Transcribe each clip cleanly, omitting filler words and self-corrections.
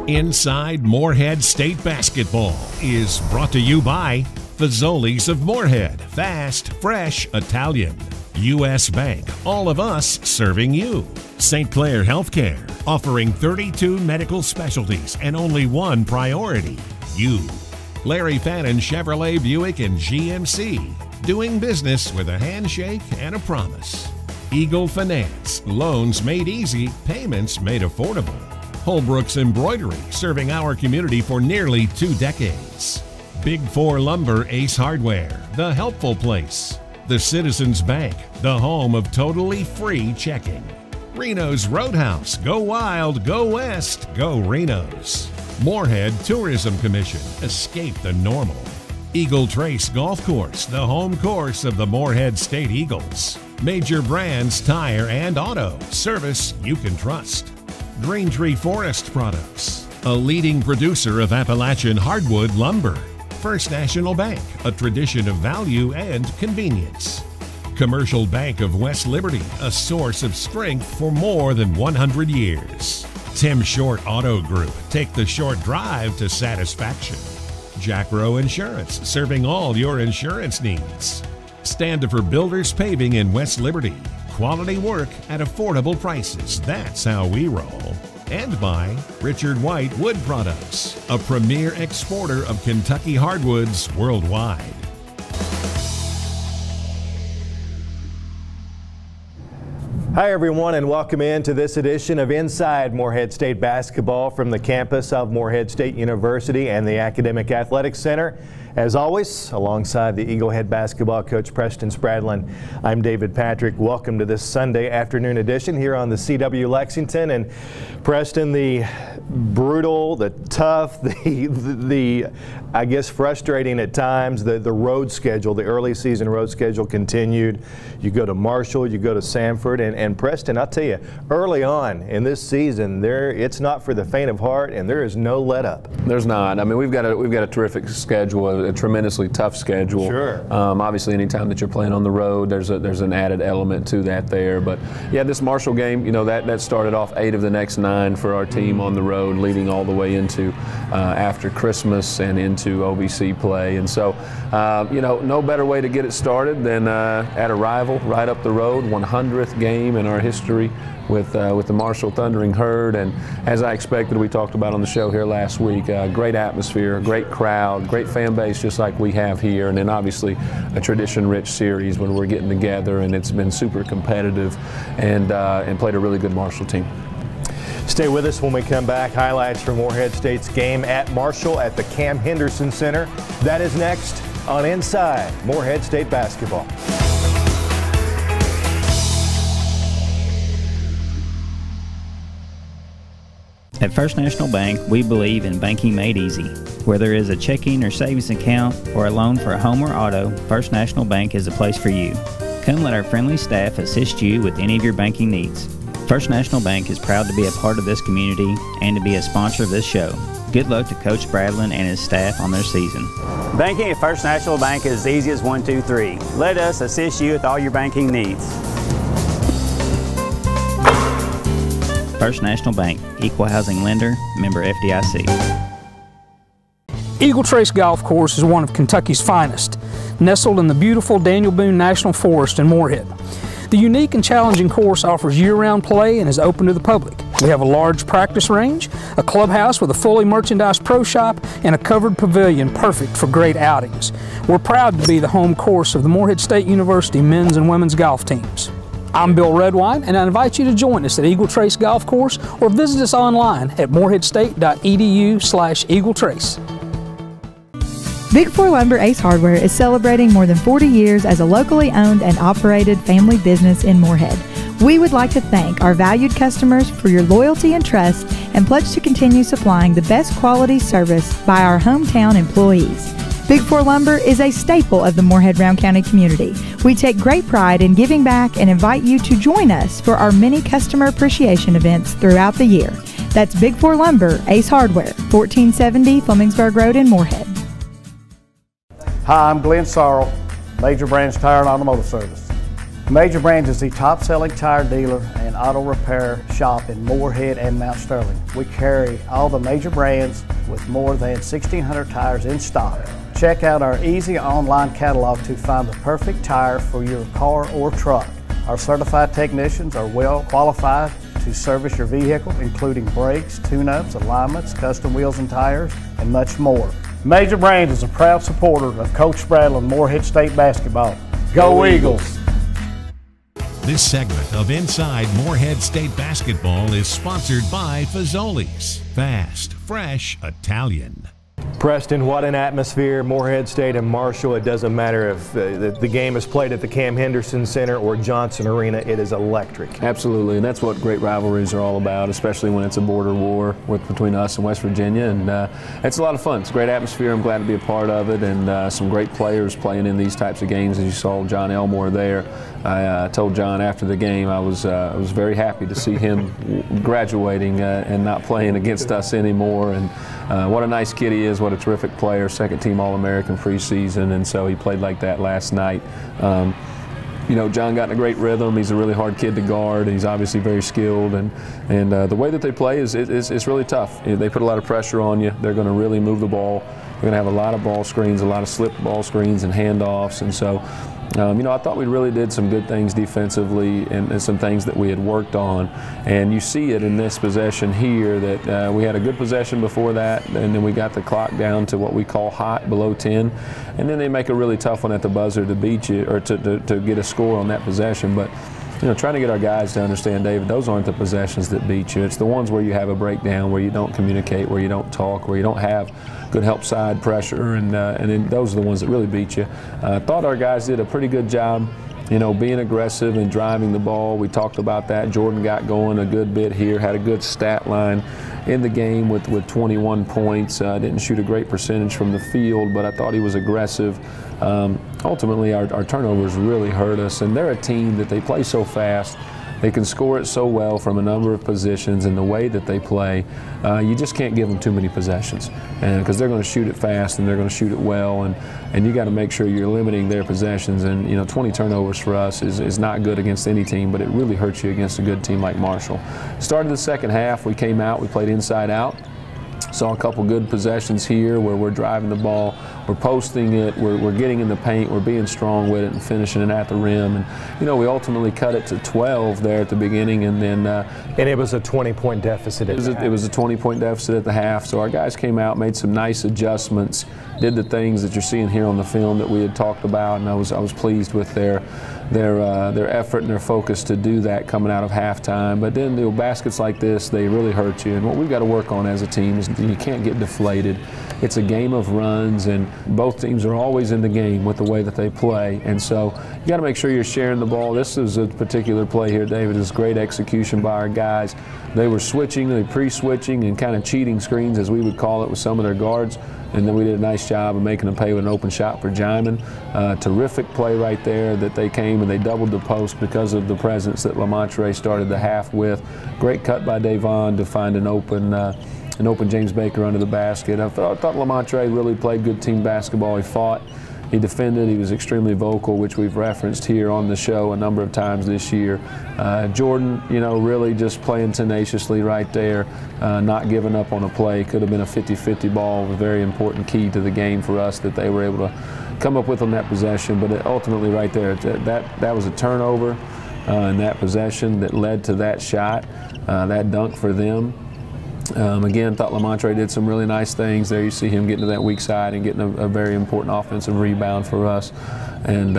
Inside Morehead State Basketball is brought to you by Fazoli's of Morehead, fast, fresh, Italian. U.S. Bank, all of us serving you. St. Clair Healthcare, offering 32 medical specialties and only one priority, you. Larry Fannin Chevrolet Buick and GMC, doing business with a handshake and a promise. Eagle Finance, loans made easy, payments made affordable. Holbrook's Embroidery, serving our community for nearly 2 decades. Big 4 Lumber Ace Hardware, the helpful place. The Citizens Bank, the home of totally free checking. Reno's Roadhouse, go wild, go west, go Reno's. Morehead Tourism Commission, escape the normal. Eagle Trace Golf Course, the home course of the Morehead State Eagles. Major Brands Tire and Auto, service you can trust. Green Tree Forest Products, a leading producer of Appalachian Hardwood lumber. First National Bank, a tradition of value and convenience. Commercial Bank of West Liberty, a source of strength for more than 100 years. Tim Short Auto Group, take the short drive to satisfaction. Jack Rowe Insurance, serving all your insurance needs. Standifer Builders Paving in West Liberty, quality work at affordable prices, that's how we roll. And by Richard White Wood Products, a premier exporter of Kentucky hardwoods worldwide. Hi everyone, and welcome into this edition of Inside Morehead State Basketball from the campus of Morehead State University and the Academic Athletics Center. As always, alongside the Eagle head basketball coach Preston Spradlin, I'm David Patrick. Welcome to this Sunday afternoon edition here on the CW Lexington. And Preston, the brutal, the tough, the I guess frustrating at times, the road schedule, the early season road schedule continued. You go to Marshall, you go to Sanford, and Preston, I'll tell you, early on in this season, it's not for the faint of heart, and there is no let up. There's not. I mean, we've got a terrific schedule, a tremendously tough schedule. Sure. Obviously, anytime that you're playing on the road, there's an added element to that there. But yeah, this Marshall game, you know, that started off 8 of the next 9 for our team on the road, leading all the way into after Christmas and into OVC play. And so, you know, no better way to get it started than at a rival right up the road, 100th game in our history with the Marshall Thundering Herd. And as I expected, we talked about on the show here last week, great atmosphere, great crowd, great fan base just like we have here, and then obviously a tradition-rich series when we're getting together, and it's been super competitive and played a really good Marshall team. Stay with us when we come back. Highlights from Morehead State's game at Marshall at the Cam Henderson Center. That is next on Inside Morehead State Basketball. At First National Bank, we believe in banking made easy. Whether it is a checking or savings account or a loan for a home or auto, First National Bank is the place for you. Come let our friendly staff assist you with any of your banking needs. First National Bank is proud to be a part of this community and to be a sponsor of this show. Good luck to Coach Spradlin and his staff on their season. Banking at First National Bank is as easy as 1, 2, 3. Let us assist you with all your banking needs. First National Bank, Equal Housing Lender, member FDIC. Eagle Trace Golf Course is one of Kentucky's finest, nestled in the beautiful Daniel Boone National Forest in Morehead. The unique and challenging course offers year-round play and is open to the public. We have a large practice range, a clubhouse with a fully merchandised pro shop, and a covered pavilion perfect for great outings. We're proud to be the home course of the Morehead State University men's and women's golf teams. I'm Bill Redwine, and I invite you to join us at Eagle Trace Golf Course or visit us online at moreheadstate.edu/EagleTrace. Big 4 Lumber Ace Hardware is celebrating more than 40 years as a locally owned and operated family business in Morehead. We would like to thank our valued customers for your loyalty and trust and pledge to continue supplying the best quality service by our hometown employees. Big 4 Lumber is a staple of the Morehead-Round County community. We take great pride in giving back and invite you to join us for our many customer appreciation events throughout the year. That's Big 4 Lumber Ace Hardware, 1470 Flemingsburg Road in Morehead. Hi, I'm Glen Sorrell, Major Branch Tire and Automotive Service. Major Brands is the top-selling tire dealer and auto repair shop in Morehead and Mount Sterling. We carry all the major brands with more than 1,600 tires in stock. Check out our easy online catalog to find the perfect tire for your car or truck. Our certified technicians are well qualified to service your vehicle, including brakes, tune-ups, alignments, custom wheels and tires, and much more. Major Brands is a proud supporter of Coach Spradlin Morehead State basketball. Go Eagles! This segment of Inside Morehead State Basketball is sponsored by Fazoli's, fast, fresh Italian. Preston, what an atmosphere. Morehead State and Marshall. It doesn't matter if the game is played at the Cam Henderson Center or Johnson Arena. It is electric. Absolutely, and that's what great rivalries are all about, especially when it's a border war between us and West Virginia. And it's a lot of fun. It's a great atmosphere. I'm glad to be a part of it, and some great players playing in these types of games. As you saw John Elmore there. I told John after the game I was very happy to see him graduating and not playing against us anymore. And what a nice kid he is, what a terrific player, second-team All-American preseason, and so he played like that last night. You know, John got in a great rhythm. He's a really hard kid to guard. He's obviously very skilled, and the way that they play is really tough. They put a lot of pressure on you. They're going to really move the ball. They're going to have a lot of ball screens, a lot of slip ball screens and handoffs, and so you know, I thought we really did some good things defensively and some things that we had worked on. And you see it in this possession here that we had a good possession before that, and then we got the clock down to what we call hot, below 10. And then they make a really tough one at the buzzer to beat you or to get a score on that possession. But you know, trying to get our guys to understand, David, those aren't the possessions that beat you. It's the ones where you have a breakdown, where you don't communicate, where you don't talk, where you don't have good help side pressure, and then those are the ones that really beat you. I thought our guys did a pretty good job, you know, being aggressive and driving the ball. We talked about that. Jordan got going a good bit here, had a good stat line in the game with 21 points. Didn't shoot a great percentage from the field, but I thought he was aggressive. Ultimately, our turnovers really hurt us, and they're a team that they play so fast. They can score it so well from a number of positions, and the way that they play, you just can't give them too many possessions, because they're going to shoot it fast and they're going to shoot it well, and you got to make sure you're limiting their possessions. And you know, 20 turnovers for us is not good against any team, but it really hurts you against a good team like Marshall. Started the second half, we came out, we played inside out. Saw a couple good possessions here where we're driving the ball, we're posting it, we're getting in the paint, we're being strong with it and finishing it at the rim. And you know, we ultimately cut it to 12 there at the beginning, and then and it was a 20-point deficit at the half. It was a 20-point deficit at the half. So our guys came out, made some nice adjustments, did the things that you're seeing here on the film that we had talked about, and I was pleased with their effort and their focus to do that coming out of halftime. But then the baskets like this, they really hurt you. And what we've got to work on as a team is you can't get deflated. It's a game of runs, and both teams are always in the game with the way that they play. And so you got to make sure you're sharing the ball. This is a particular play here, David, is great execution by our guys. They were switching, they pre-switching and kind of cheating screens, as we would call it, with some of their guards. And then we did a nice job of making them pay with an open shot for Jaiman. Terrific play right there that they came and they doubled the post because of the presence that Lamontre started the half with. Great cut by Davon to find an open James Baker under the basket. I thought Lamontre really played good team basketball. He fought, he defended, he was extremely vocal, which we've referenced here on the show a number of times this year. Jordan, you know, really just playing tenaciously right there, not giving up on a play. Could have been a 50-50 ball, a very important key to the game for us that they were able to come up with on that possession. But ultimately right there, that was a turnover in that possession that led to that shot, that dunk for them. Again, thought Lamontre did some really nice things there. You see him getting to that weak side and getting a very important offensive rebound for us. And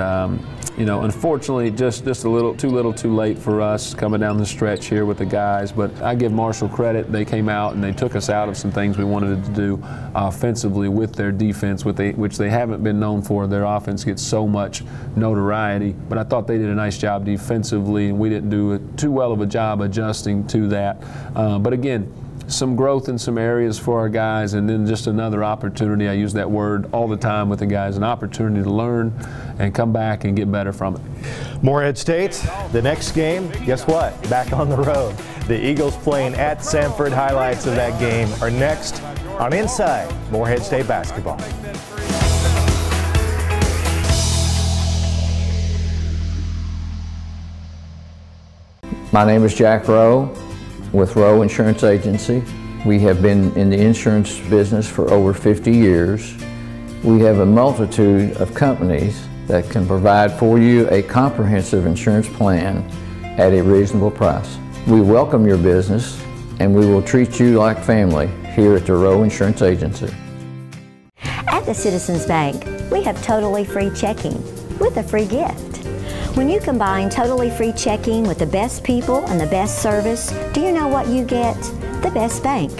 you know, unfortunately, just a little too late for us coming down the stretch here with the guys. But I give Marshall credit. They came out and they took us out of some things we wanted to do offensively with their defense, which they haven't been known for. Their offense gets so much notoriety. But I thought they did a nice job defensively, and we didn't do too well of a job adjusting to that. But again, some growth in some areas for our guys, and then just another opportunity. I use that word all the time with the guys, an opportunity to learn and come back and get better from it. Morehead State, the next game, guess what? Back on the road. The Eagles playing at Sanford. Highlights of that game are next on Inside Morehead State Basketball. My name is Jack Rowe with Rowe Insurance Agency. We have been in the insurance business for over 50 years. We have a multitude of companies that can provide for you a comprehensive insurance plan at a reasonable price. We welcome your business and we will treat you like family here at the Rowe Insurance Agency. At the Citizens Bank, we have totally free checking with a free gift. When you combine totally free checking with the best people and the best service, do you know what you get? The best bank.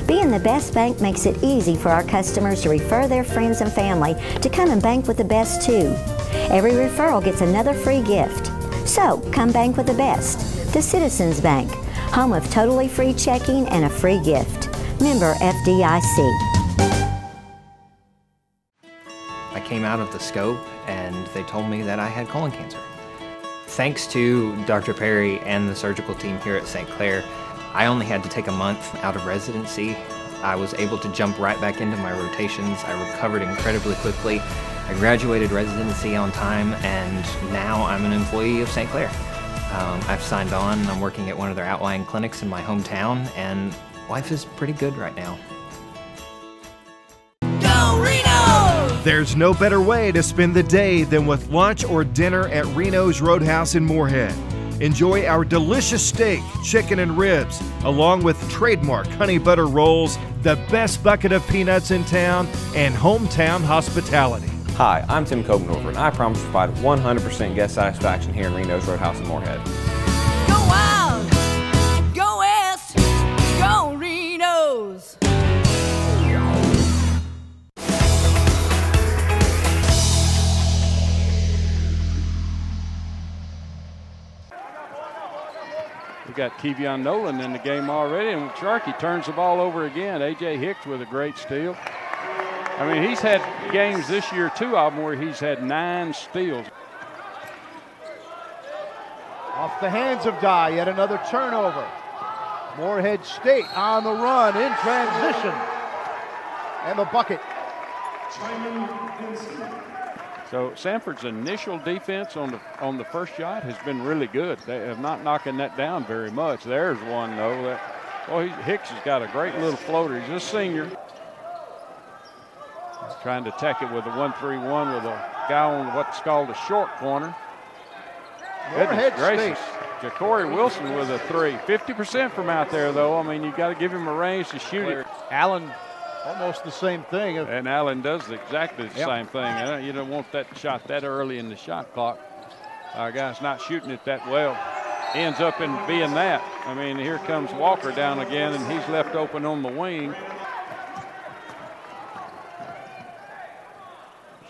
Being the best bank makes it easy for our customers to refer their friends and family to come and bank with the best too. Every referral gets another free gift. So come bank with the best. The Citizens Bank, home of totally free checking and a free gift. Member FDIC. I came out of the scope and they told me that I had colon cancer. Thanks to Dr. Perry and the surgical team here at St. Clair, I only had to take a month out of residency. I was able to jump right back into my rotations. I recovered incredibly quickly. I graduated residency on time, and now I'm an employee of St. Clair. I've signed on. I'm working at one of their outlying clinics in my hometown, and life is pretty good right now. There's no better way to spend the day than with lunch or dinner at Reno's Roadhouse in Morehead. Enjoy our delicious steak, chicken, and ribs, along with trademark honey butter rolls, the best bucket of peanuts in town, and hometown hospitality. Hi, I'm Tim Kopenover, and I promise to provide 100% guest satisfaction here in Reno's Roadhouse in Morehead. Go wild, go west, go Reno's. We've got Kevion Nolan in the game already, and Sharkey turns the ball over again. A.J. Hicks with a great steal. I mean, he's had games this year, two of them, where he's had 9 steals. Off the hands of Dye, yet another turnover. Morehead State on the run in transition. And the bucket. So Sanford's initial defense on the first shot has been really good. They have not knocking that down very much. There's one though. Hicks has got a great little floater. He's a senior. He's trying to attack it with a 1-3-1 with a guy on what's called a short corner. Goodness gracious. Ja'Cory Wilson with a 3. 50% from out there though. I mean, you got to give him a range to shoot it. Allen. Almost the same thing. And Allen does exactly the same thing. You don't want that shot that early in the shot clock. Our guy's not shooting it that well. Ends up in being that. I mean, here comes Walker down again, and he's left open on the wing.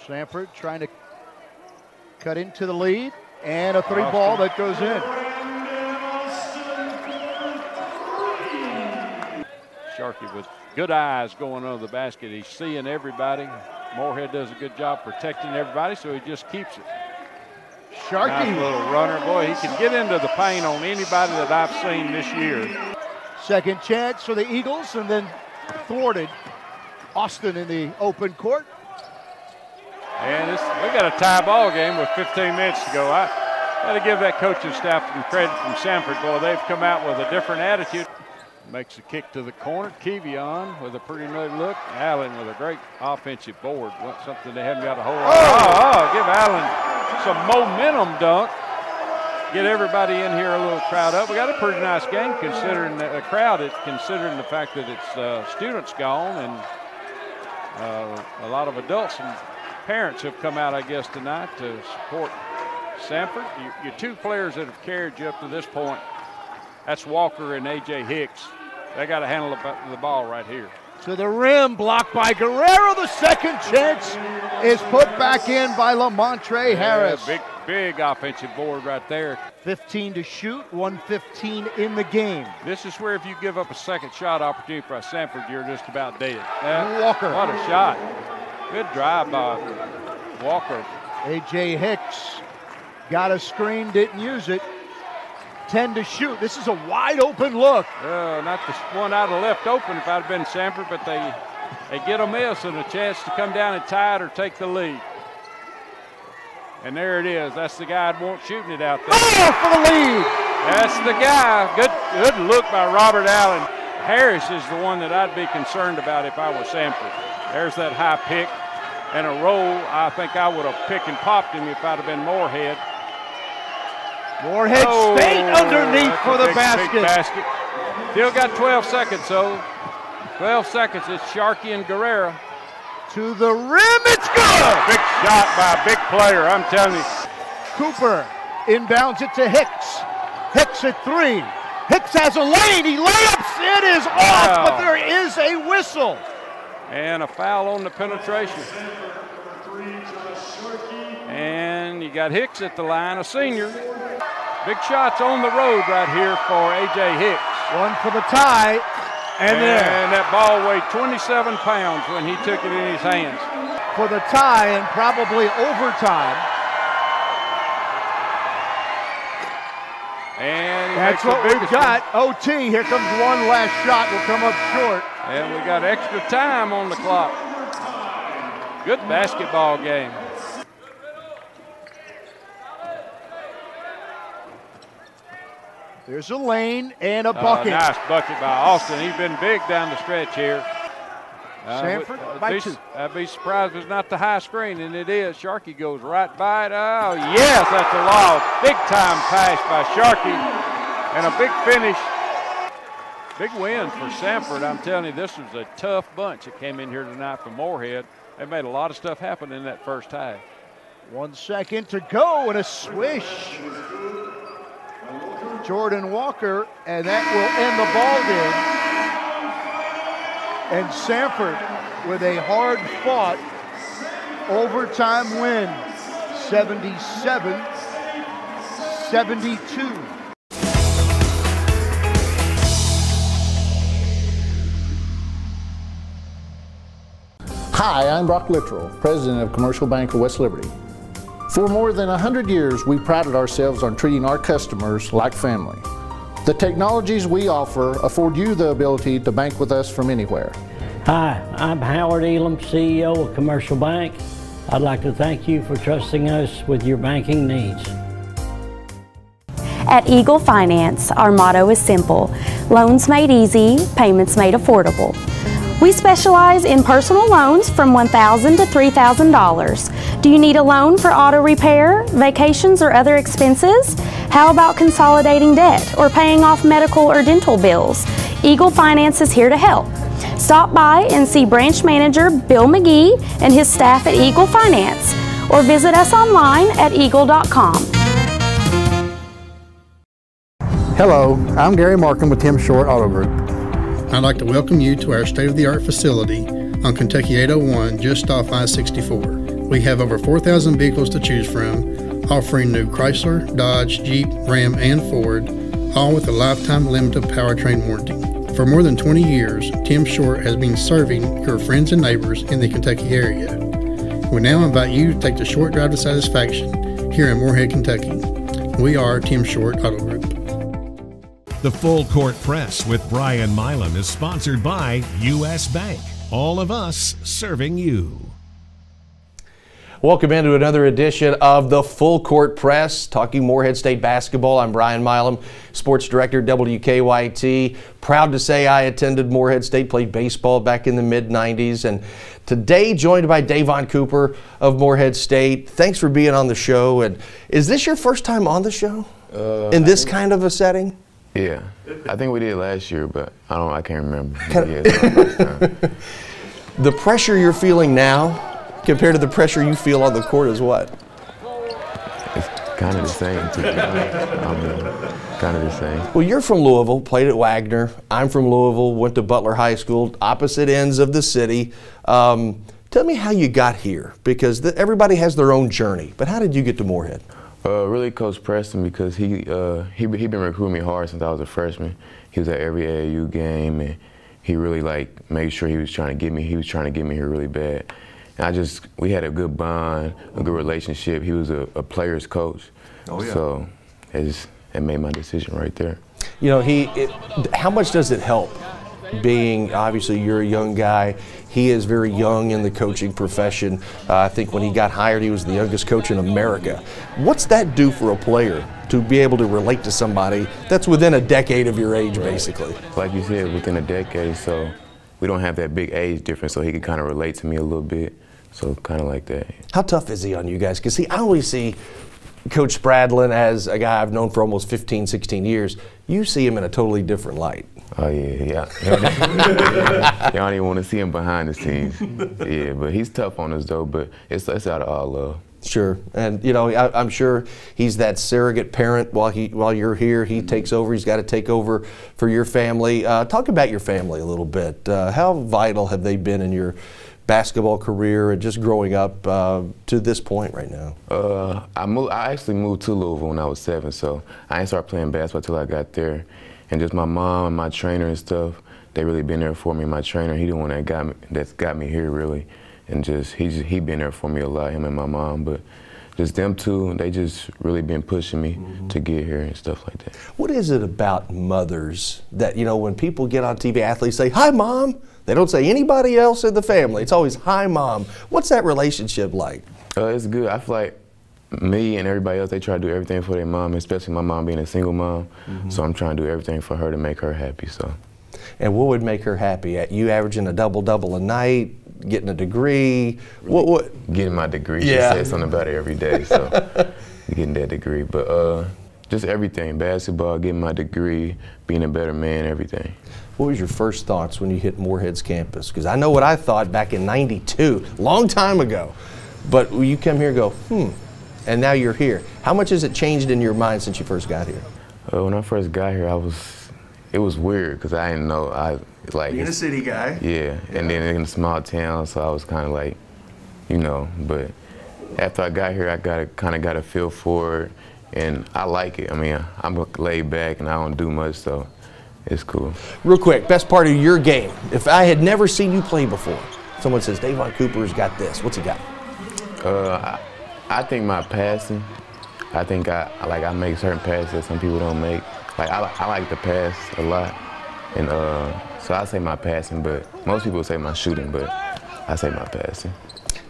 Sanford trying to cut into the lead, and a 3-ball that goes in. Sharkey with good eyes going under the basket. He's seeing everybody. Morehead does a good job protecting everybody, so he just keeps it. Sharkey. Nice little runner. Boy, he can get into the paint on anybody that I've seen this year. Second chance for the Eagles, and then thwarted. Austin in the open court. And we got a tie ball game with 15 minutes to go. I got to give that coaching staff some credit from Sanford. Boy, they've come out with a different attitude. Makes a kick to the corner. Kevion with a pretty good look. Allen with a great offensive board. Something they haven't got a hold of. Give Allen some momentum dunk. Get everybody in here a little crowd up. We got a pretty nice game considering the crowd. Considering the fact that it's students gone and a lot of adults and parents have come out, I guess, tonight to support Sanford. Your 2 players that have carried you up to this point, that's Walker and A.J. Hicks. They got to handle the ball right here. To the rim, blocked by Guerrero. The second chance is put back in by Lamontre Harris. Big offensive board right there. 15 to shoot, 1:15 in the game. This is where if you give up a second shot opportunity for Sanford, you're just about dead. Walker. What a shot. Good drive by Walker. A.J. Hicks got a screen, didn't use it. 10 to shoot. This is a wide open look. Not the one I'd have left open if I'd have been Sanford, but they get a miss and a chance to come down and tie it or take the lead. And there it is. That's the guy I'd want shooting it out there. Oh, for the lead. That's the guy. Good look by Robert Allen. Harris is the one that I'd be concerned about if I were Sanford. There's that high pick and a roll. I think I would have picked and popped him if I'd have been Morehead. Morehead State underneath for the basket. Big basket. Still got 12 seconds, so 12 seconds. It's Sharkey and Guerrera. To the rim, it's good! Big shot by a big player, I'm telling you. Cooper inbounds it to Hicks. Hicks at 3. Hicks has a lane, he layups, it is off, but there is a whistle. And a foul on the penetration. And you got Hicks at the line, a senior. Big shots on the road right here for A.J. Hicks. One for the tie, and there. And that ball weighed 27 pounds when he took it in his hands. For the tie and probably overtime. And that's what we've got. OT, here comes one last shot, will come up short. And we got extra time on the clock. Good basketball game. There's a lane and a bucket. Nice bucket by Austin. He's been big down the stretch here. Sanford by 2. I'd be surprised if it's not the high screen, and it is. Sharkey goes right by it. Oh, yes, that's a lob. Big time pass by Sharkey, and a big finish. Big win for Sanford. I'm telling you, this was a tough bunch that came in here tonight from Morehead. They made a lot of stuff happen in that first half. 1 second to go, and a swish. Jordan Walker, and that will end the ball game. And Sanford with a hard-fought overtime win, 77-72. Hi, I'm Brock Littrell, President of Commercial Bank of West Liberty. For more than 100 years, we prided ourselves on treating our customers like family. The technologies we offer afford you the ability to bank with us from anywhere. Hi, I'm Howard Elam, CEO of Commercial Bank. I'd like to thank you for trusting us with your banking needs. At Eagle Finance, our motto is simple: loans made easy, payments made affordable. We specialize in personal loans from $1,000 to $3,000. Do you need a loan for auto repair, vacations, or other expenses? How about consolidating debt or paying off medical or dental bills? Eagle Finance is here to help. Stop by and see branch manager Bill McGee and his staff at Eagle Finance, or visit us online at eagle.com. Hello, I'm Gary Markham with Tim Short Auto Group. I'd like to welcome you to our state-of-the-art facility on Kentucky 801, just off I-64. We have over 4,000 vehicles to choose from, offering new Chrysler, Dodge, Jeep, Ram, and Ford, all with a lifetime limited powertrain warranty. For more than 20 years, Tim Short has been serving your friends and neighbors in the Kentucky area. We now invite you to take the short drive to satisfaction here in Morehead, Kentucky. We are Tim Short Auto Group. The Full Court Press with Brian Milam is sponsored by U.S. Bank. All of us serving you. Welcome into another edition of the Full Court Press, talking Morehead State basketball. I'm Brian Milam, Sports Director, WKYT. Proud to say I attended Morehead State, played baseball back in the mid-90s, and today joined by Davon Cooper of Morehead State. Thanks for being on the show. And is this your first time on the show in this kind of a setting? Yeah, I think we did last year, but I can't remember. The pressure you're feeling now compared to the pressure you feel on the court is what? It's kind of the same, to be honest. Kind of the same. Well, you're from Louisville, played at Wagner. I'm from Louisville, went to Butler High School, opposite ends of the city. Tell me how you got here, because everybody has their own journey. But how did you get to Morehead? Really, Coach Preston, because he been recruiting me hard since I was a freshman. He was at every AAU game, and he really made sure he was trying to get me. He was trying to get me here really bad. And we had a good bond, a good relationship. He was a player's coach. Oh, yeah. So it made my decision right there. You know, how much does it help being, obviously you're a young guy, he is very young in the coaching profession. I think when he got hired, he was the youngest coach in America. What's that do for a player to be able to relate to somebody that's within a decade of your age, basically? Like you said, within a decade, so we don't have that big age difference, so he can kind of relate to me a little bit. So kind of like that. How tough is he on you guys? Because see, I always see Coach Spradlin as a guy I've known for almost 15, 16 years. You see him in a totally different light. Oh, yeah. You don't even want to see him behind the scenes. Yeah, but he's tough on us, though, but it's out of all love. Sure, and you know, I'm sure he's that surrogate parent while you're here. He takes over. He's got to take over for your family. Talk about your family a little bit. How vital have they been in your basketball career and just growing up to this point right now? I actually moved to Louisville when I was 7, so I didn't start playing basketball till I got there. And just my mom and my trainer and stuff, they really been there for me. My trainer, he the one that got me here really, and he been there for me a lot, him and my mom. But just them two, they just really been pushing me to get here and stuff like that. What is it about mothers that, you know, when people get on TV, athletes say, "Hi, Mom," they don't say anybody else in the family. It's always, "Hi, Mom." What's that relationship like? It's good. I feel like me and everybody else, they try to do everything for their mom, especially my mom being a single mom. So I'm trying to do everything for her to make her happy. So. And what would make her happy? You averaging a double-double a night, getting a degree? What? Getting my degree. Yeah. She says something about it every day. So getting that degree. But just everything, basketball, getting my degree, being a better man, everything. What was your first thoughts when you hit Morehead's campus? Because I know what I thought back in '92, long time ago. But you come here and go, and now you're here. How much has it changed in your mind since you first got here? When I first got here, it was weird because I didn't know. Being a city guy. Yeah, and then in a small town, so I was kind of like, you know, but after I got here, I kind of got a feel for it, and I like it. I mean, I'm laid back and I don't do much, so it's cool. Real quick, best part of your game. If I had never seen you play before, someone says, Davon Cooper's got this. What's he got? I think my passing. I think I make certain passes that some people don't make. Like I like to pass a lot, and so I say my passing, but most people say my shooting, but I say my passing.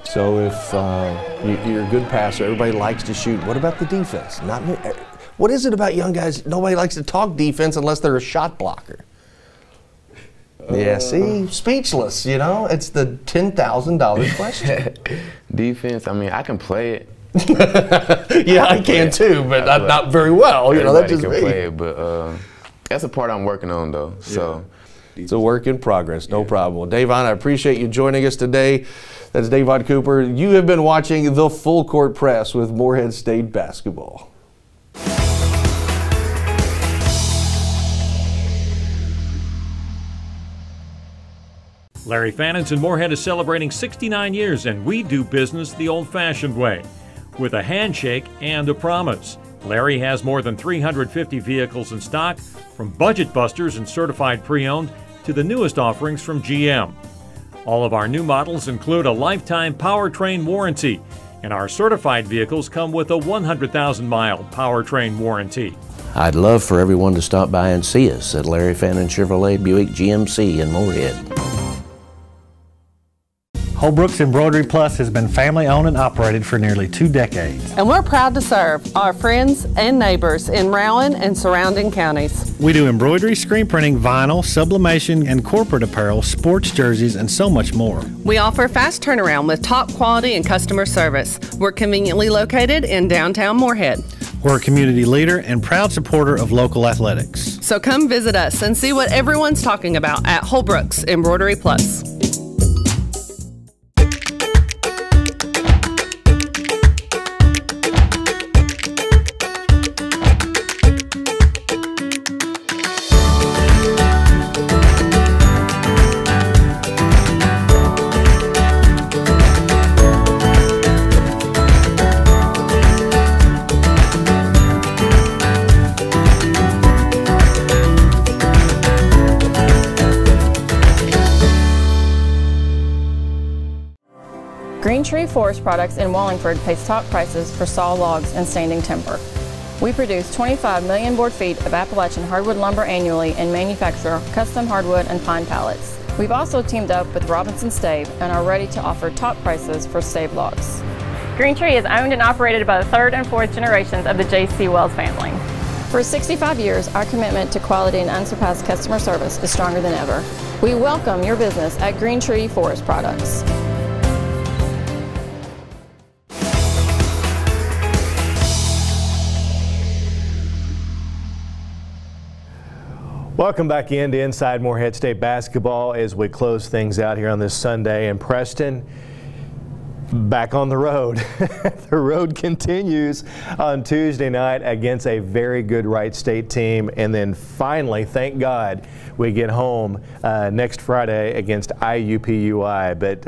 So if you're a good passer, everybody likes to shoot. What about the defense? What is it about young guys? Nobody likes to talk defense unless they're a shot blocker. Yeah, see, speechless, you know? It's the $10,000 question. Defense, I mean, I can play it. Yeah, I can too, but not very well. You know, that's just can me. Play it, but that's a part I'm working on, though. So it's a work in progress, no problem. Well, Davon, I appreciate you joining us today. That's Davon Cooper. You have been watching the Full Court Press with Morehead State Basketball. Larry Fannin's in Morehead is celebrating 69 years, and we do business the old-fashioned way, with a handshake and a promise. Larry has more than 350 vehicles in stock, from budget busters and certified pre-owned to the newest offerings from GM. All of our new models include a lifetime powertrain warranty, and our certified vehicles come with a 100,000-mile powertrain warranty. I'd love for everyone to stop by and see us at Larry Fannin Chevrolet Buick GMC in Morehead. Holbrook's Embroidery Plus has been family owned and operated for nearly 2 decades. And we're proud to serve our friends and neighbors in Rowan and surrounding counties. We do embroidery, screen printing, vinyl, sublimation, and corporate apparel, sports jerseys, and so much more. We offer fast turnaround with top quality and customer service. We're conveniently located in downtown Morehead. We're a community leader and proud supporter of local athletics. So come visit us and see what everyone's talking about at Holbrook's Embroidery Plus. Green Tree Forest Products in Wallingford pays top prices for saw logs and standing timber. We produce 25 million board feet of Appalachian hardwood lumber annually and manufacture custom hardwood and pine pallets. We've also teamed up with Robinson Stave and are ready to offer top prices for stave logs. Green Tree is owned and operated by the third and fourth generations of the J.C. Wells family. For 65 years, our commitment to quality and unsurpassed customer service is stronger than ever. We welcome your business at Green Tree Forest Products. Welcome back into Inside Morehead State Basketball as we close things out here on this Sunday. And Preston, back on the road. The road continues on Tuesday night against a very good Wright State team. And then finally, thank God, we get home next Friday against IUPUI. But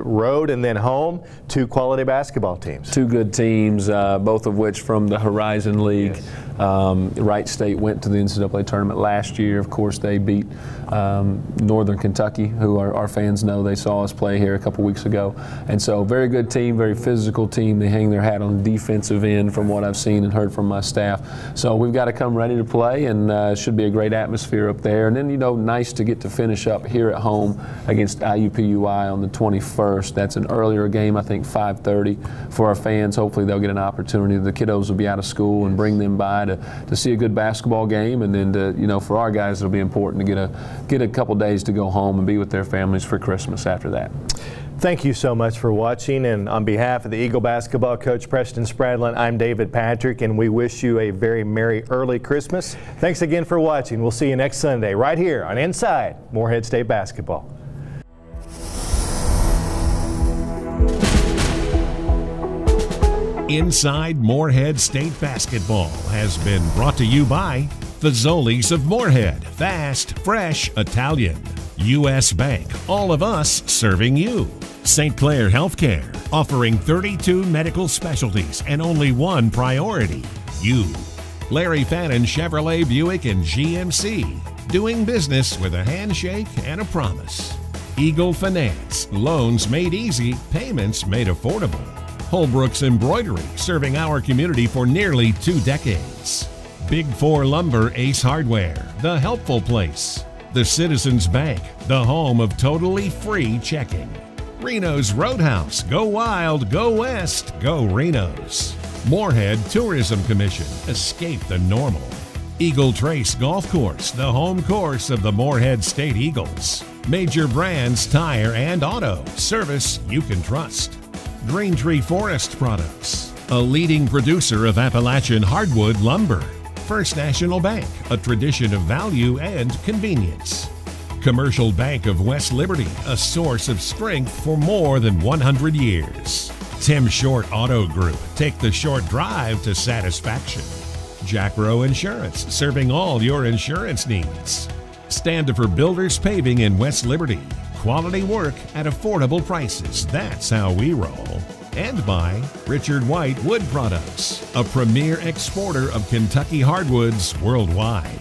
road and then home, two quality basketball teams. Two good teams, both of which from the Horizon League. Yes. Wright State went to the NCAA tournament last year. Of course, they beat Northern Kentucky, who our fans know. They saw us play here a couple weeks ago. And so very good team, very physical team. They hang their hat on the defensive end from what I've seen and heard from my staff. So we've got to come ready to play, and it should be a great atmosphere up there. And then, you know, nice to get to finish up here at home against IUPUI on the 21st. That's an earlier game, I think 5:30 for our fans. Hopefully they'll get an opportunity. The kiddos will be out of school and bring them by to see a good basketball game, and then to, you know, for our guys it'll be important to get a couple days to go home and be with their families for Christmas after that. Thank you so much for watching, and on behalf of the Eagle basketball coach Preston Spradlin, I'm David Patrick, and we wish you a very merry early Christmas. Thanks again for watching. We'll see you next Sunday right here on Inside Morehead State Basketball. Inside Morehead State Basketball has been brought to you by Fazoli's of Morehead, fast, fresh, Italian. U.S. Bank, all of us serving you. St. Clair Healthcare, offering 32 medical specialties and only one priority, you. Larry Fannin Chevrolet Buick and GMC, doing business with a handshake and a promise. Eagle Finance, loans made easy, payments made affordable. Holbrook's Embroidery, serving our community for nearly 2 decades. Big 4 Lumber Ace Hardware, the helpful place. The Citizens Bank, the home of totally free checking. Reno's Roadhouse, go wild, go west, go Reno's. Morehead Tourism Commission, escape the normal. Eagle Trace Golf Course, the home course of the Morehead State Eagles. Major Brands Tire and Auto, service you can trust. Green Tree Forest Products, a leading producer of Appalachian hardwood lumber. First National Bank, a tradition of value and convenience. Commercial Bank of West Liberty, a source of strength for more than 100 years. Tim Short Auto Group, take the short drive to satisfaction. Jack Rowe Insurance, serving all your insurance needs. Standifer Builders Paving in West Liberty, quality work at affordable prices, that's how we roll. And by Richard White Wood Products, a premier exporter of Kentucky hardwoods worldwide.